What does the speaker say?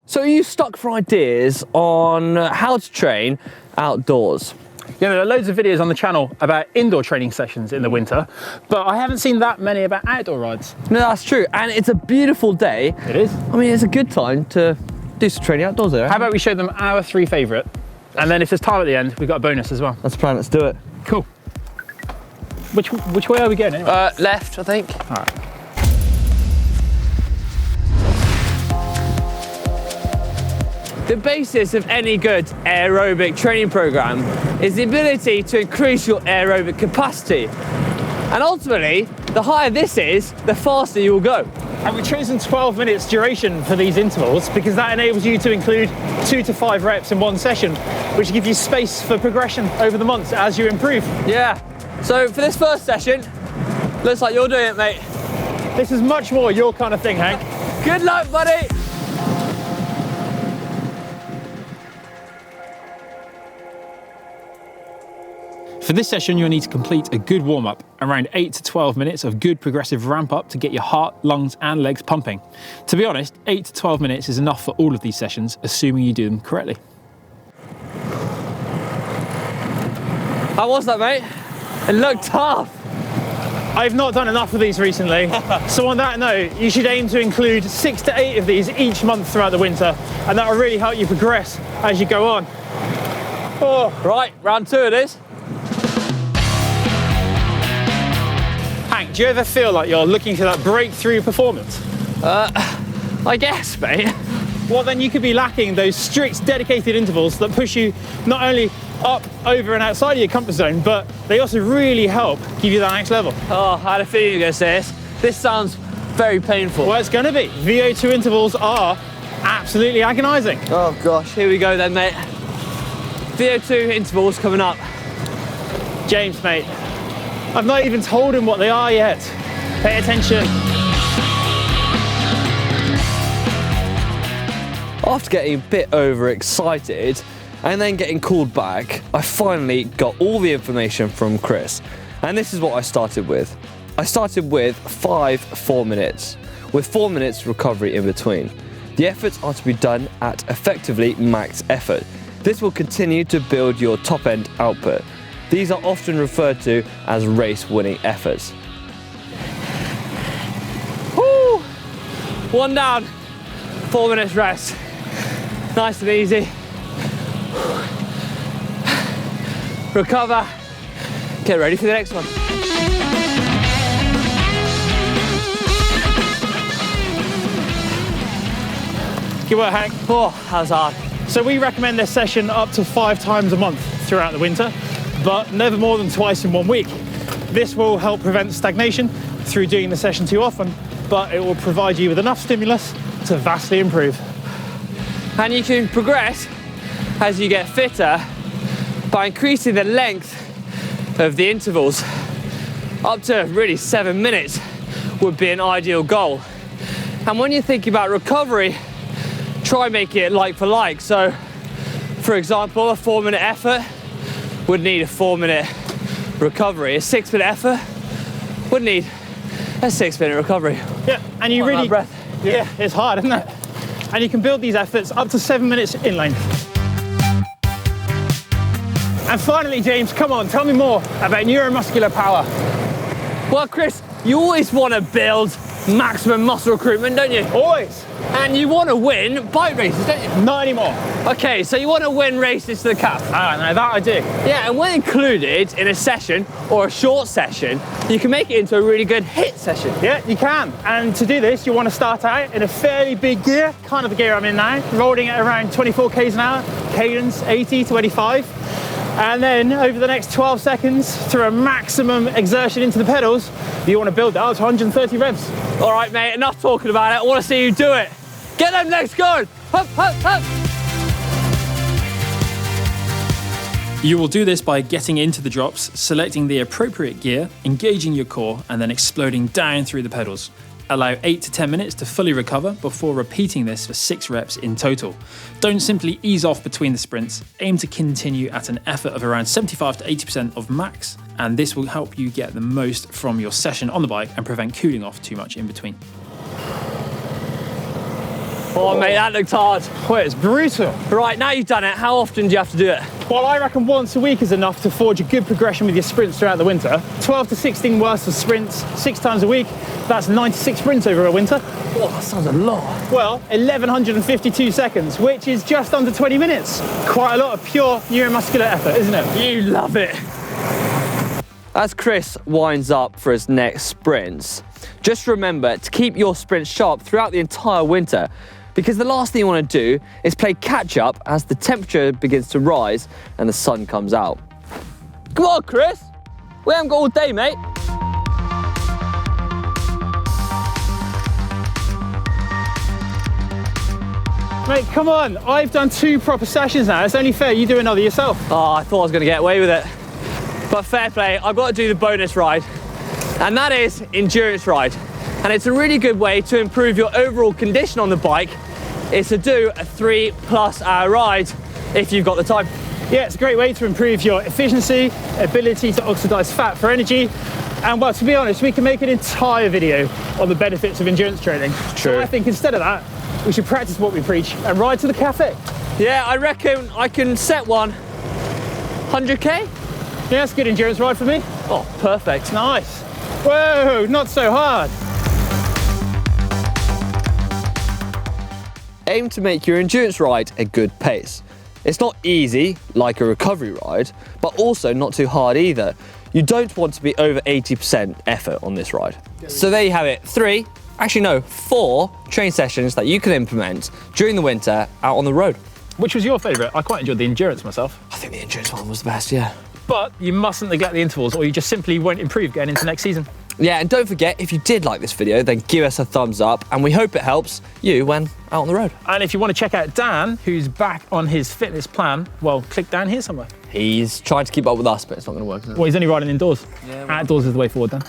So are you stuck for ideas on how to train outdoors? Yeah, there are loads of videos on the channel about indoor training sessions in the winter, but I haven't seen that many about outdoor rides. No, that's true. And it's a beautiful day. It is. I mean, it's a good time to do some training outdoors there. How about we show them our 3 favourite, and then if there's time at the end, we've got a bonus as well. That's the plan, let's do it. Cool. Which way are we going anyway? Left, I think. All right. The basis of any good aerobic training program is the ability to increase your aerobic capacity. And ultimately, the higher this is, the faster you will go. And we've chosen 12 minutes duration for these intervals because that enables you to include 2 to 5 reps in one session, which gives you space for progression over the months as you improve. Yeah. So for this first session, looks like you're doing it, mate. This is much more your kind of thing, Hank. Good luck, buddy. For this session, you'll need to complete a good warm-up, around 8 to 12 minutes of good progressive ramp-up to get your heart, lungs and legs pumping. To be honest, 8 to 12 minutes is enough for all of these sessions, assuming you do them correctly. How was that, mate? It looked tough. I've not done enough of these recently, so on that note, you should aim to include 6 to 8 of these each month throughout the winter, and that will really help you progress as you go on. Oh. Right, round 2 it is. Hank, do you ever feel like you're looking for that breakthrough performance? I guess, mate. Well, then you could be lacking those strict, dedicated intervals that push you not only up, over and outside of your comfort zone, but they also really help give you that next level. Oh, I had a feeling you were going to say this. This sounds very painful. Well, it's going to be. VO2 intervals are absolutely agonising. Oh gosh, here we go then, mate. VO2 intervals coming up. James, mate, I've not even told him what they are yet. Pay attention. After getting a bit overexcited and then getting called back, I finally got all the information from Chris. And this is what I started with. I started with 5 4-minutes, with 4 minutes recovery in between. The efforts are to be done at effectively max effort. This will continue to build your top end output. These are often referred to as race-winning efforts. Woo! 1 down, 4 minutes rest. Nice and easy. Recover. Get ready for the next one. Good work, Hank. Oh, that was hard. So we recommend this session up to 5 times a month throughout the winter, but never more than twice in 1 week. This will help prevent stagnation through doing the session too often, but it will provide you with enough stimulus to vastly improve. And you can progress as you get fitter by increasing the length of the intervals. Up to really 7 minutes would be an ideal goal. And when you're thinking about recovery, try making it like for like. So, for example, a 4-minute effort would need a 4-minute recovery. A 6-minute effort would need a 6-minute recovery. Yeah, and you really, yeah, it's hard, isn't it? And you can build these efforts up to 7 minutes in length. And finally, James, come on, tell me more about Neuromuscular Power. Well, Chris, you always want to build maximum muscle recruitment, don't you? Always. And you want to win bike races, don't you? Not anymore. Okay, so you want to win races to the cap. Ah, no, that I do. Yeah, and when included in a session or a short session, you can make it into a really good HIIT session. Yeah, you can. And to do this, you want to start out in a fairly big gear, kind of the gear I'm in now, rolling at around 24 k's an hour, cadence 80 to 85. And then over the next 12 seconds, through a maximum exertion into the pedals, you want to build that up to 130 revs. All right, mate, enough talking about it. I want to see you do it. Get them legs going. Hup, hup, hup. You will do this by getting into the drops, selecting the appropriate gear, engaging your core, and then exploding down through the pedals. Allow 8 to 10 minutes to fully recover before repeating this for 6 reps in total. Don't simply ease off between the sprints. Aim to continue at an effort of around 75 to 80% of max, and this will help you get the most from your session on the bike and prevent cooling off too much in between. Oh, mate, that looked hard. Well, it's brutal. Right, now you've done it, how often do you have to do it? Well, I reckon once a week is enough to forge a good progression with your sprints throughout the winter. 12 to 16 worth of sprints, 6 times a week. That's 96 sprints over a winter. Oh, that sounds a lot. Well, 1,152 seconds, which is just under 20 minutes. Quite a lot of pure neuromuscular effort, isn't it? You love it. As Chris winds up for his next sprints, just remember to keep your sprints sharp throughout the entire winter, because the last thing you want to do is play catch up as the temperature begins to rise and the sun comes out. Come on, Chris. We haven't got all day, mate. Mate, come on. I've done 2 proper sessions now. It's only fair you do another yourself. Oh, I thought I was going to get away with it. But fair play, I've got to do the bonus ride, and that is endurance ride. And it's a really good way to improve your overall condition on the bike, is to do a 3+ hour ride if you've got the time. Yeah, it's a great way to improve your efficiency, ability to oxidize fat for energy. And well, to be honest, we can make an entire video on the benefits of endurance training. True. So I think instead of that, we should practice what we preach and ride to the cafe. Yeah, I reckon I can set one 100k. Yeah, that's a good endurance ride for me. Oh, perfect. Nice. Whoa, not so hard. Aim to make your endurance ride a good pace. It's not easy, like a recovery ride, but also not too hard either. You don't want to be over 80% effort on this ride. So there you have it, 4 train sessions that you can implement during the winter out on the road. Which was your favourite? I quite enjoyed the endurance myself. I think the endurance one was the best, yeah. But you mustn't neglect the intervals or you just simply won't improve getting into next season. Yeah, and don't forget, if you did like this video, then give us a thumbs up, and we hope it helps you when out on the road. And if you want to check out Dan, who's back on his fitness plan, well, click down here somewhere. He's trying to keep up with us, but it's not going to work. Well, he's only riding indoors. Yeah, well, outdoors is the way forward, Dan.